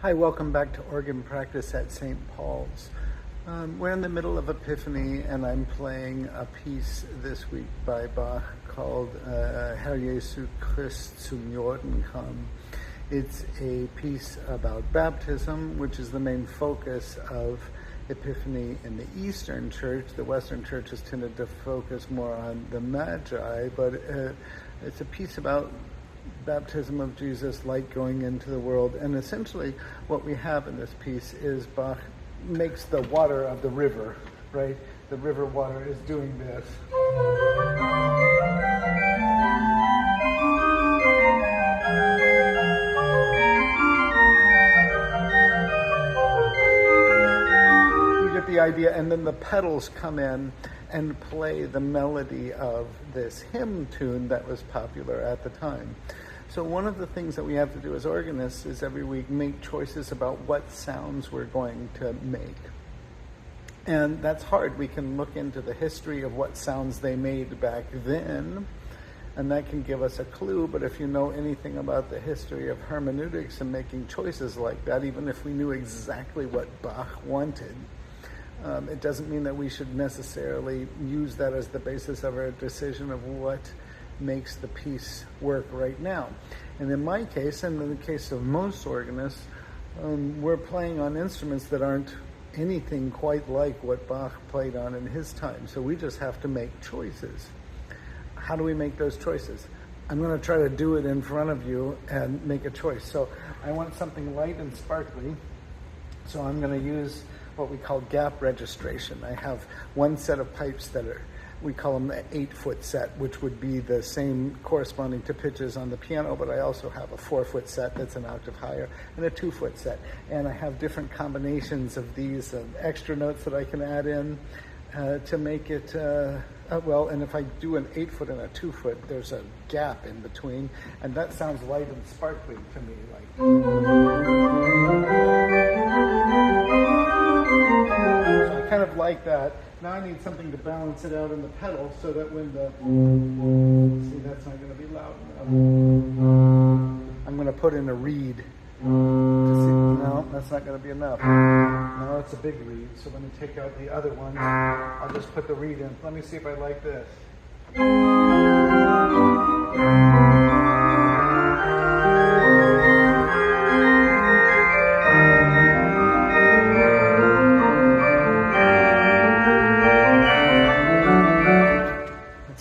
Hi, welcome back to Organ Practice at St. Paul's. We're in the middle of Epiphany, and I'm playing a piece this week by Bach called Herr, Jesu Christ zum Jordan kam. It's a piece about baptism, which is the main focus of Epiphany in the Eastern Church. The Western Church has tended to focus more on the Magi, but it's a piece about baptism of Jesus, light going into the world. And essentially what we have in this piece is Bach makes the water of the river, right? The river water is doing this. You get the idea, and then the pedals come in and play the melody of this hymn tune that was popular at the time. So one of the things that we have to do as organists is every week make choices about what sounds we're going to make. And that's hard. We can look into the history of what sounds they made back then, and that can give us a clue. But if you know anything about the history of hermeneutics and making choices like that, even if we knew exactly what Bach wanted, it doesn't mean that we should necessarily use that as the basis of our decision of what makes the piece work right now. And in my case, and in the case of most organists, we're playing on instruments that aren't anything quite like what Bach played on in his time. So we just have to make choices. How do we make those choices? I'm going to try to do it in front of you and make a choice. So I want something light and sparkly. So I'm going to use what we call gap registration. I have one set of pipes that we call them the 8-foot set, which would be the same corresponding to pitches on the piano, but I also have a 4-foot set that's an octave higher and a 2-foot set. And I have different combinations of these extra notes that I can add in to make it, and if I do an 8-foot and a 2-foot, there's a gap in between, and that sounds light and sparkly to me. So I kind of like that. Now I need something to balance it out in the pedal so that when see, that's not going to be loud enough. I'm going to put in a reed. No, that's not going to be enough. No, it's a big reed. So let me take out the other one. I'll just put the reed in. Let me see if I like this.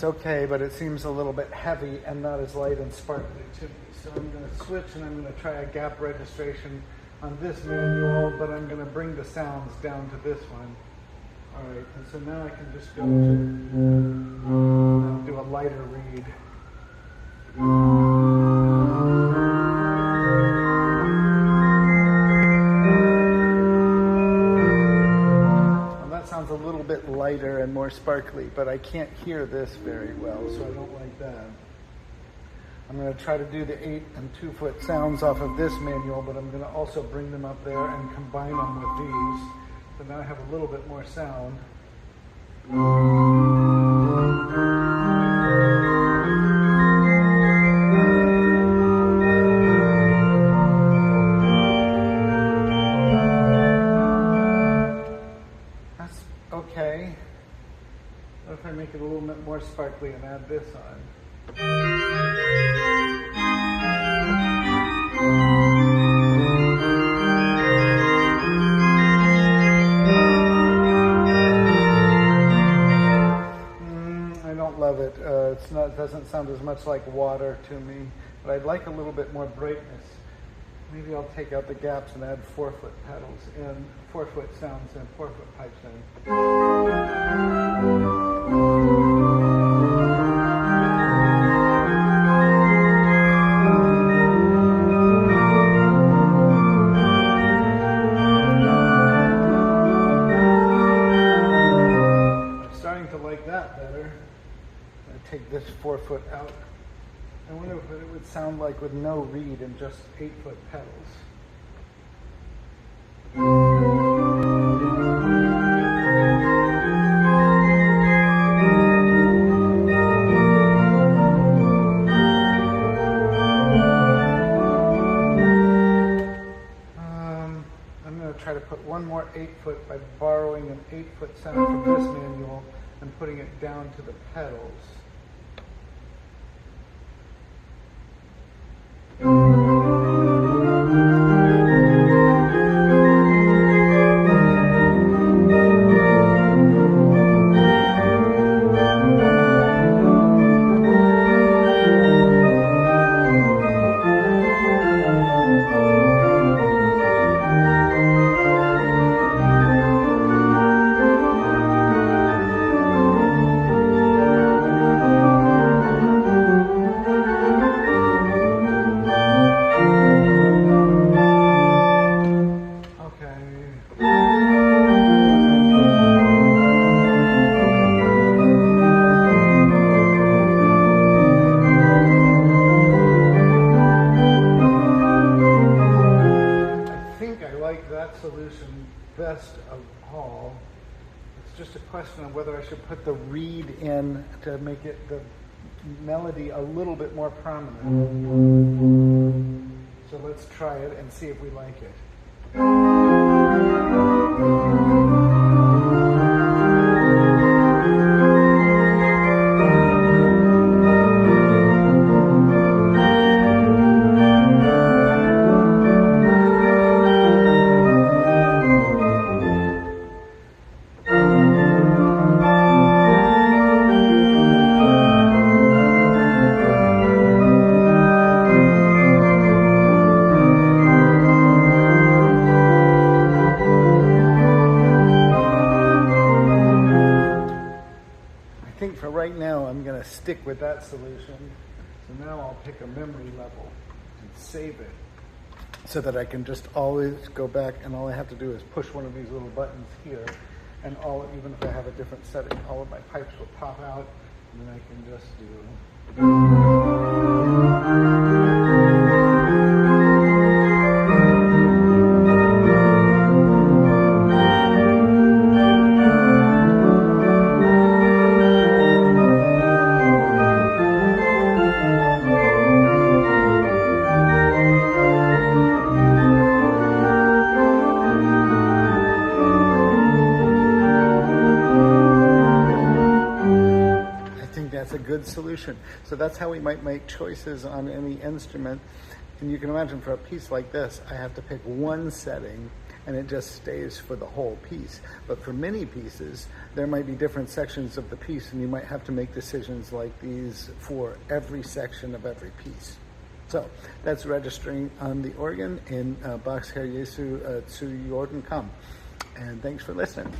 Okay, but it seems a little bit heavy and not as light and sparkly to me. So I'm going to switch, and I'm going to try a gap registration on this manual, but I'm going to bring the sounds down to this one. All right, and so now I can just go to do a lighter reed. A little bit lighter and more sparkly, but I can't hear this very well, so I don't like that. I'm going to try to do the 8 and 2-foot sounds off of this manual, but I'm going to also bring them up there and combine them with these. So now I have a little bit more sound. Okay. What if I make it a little bit more sparkly and add this on? I don't love it. It doesn't sound as much like water to me, but I'd like a little bit more brightness. Maybe I'll take out the gaps and add 4-foot pedals and 4-foot sounds and 4-foot pipes in. I'm starting to like that better. I'm going to take this 4-foot out. I wonder what it would sound like with no reed and just 8-foot pedals. try to put one more 8-foot by borrowing an 8-foot center from this manual and putting it down to the pedals. Solution best of all. It's just a question of whether I should put the reed in to make it the melody a little bit more prominent. So let's try it and see if we like it. For right now, I'm going to stick with that solution. So now I'll pick a memory level and save it so that I can just always go back, and all I have to do is push one of these little buttons here, and even if I have a different setting, all of my pipes will pop out, and then I can just do... That's a good solution. So that's how we might make choices on any instrument. And you can imagine for a piece like this, I have to pick one setting and it just stays for the whole piece. But for many pieces, there might be different sections of the piece and you might have to make decisions like these for every section of every piece. So that's registering on the organ in Bach's Herr, Jesu zu Jordan komm. And thanks for listening.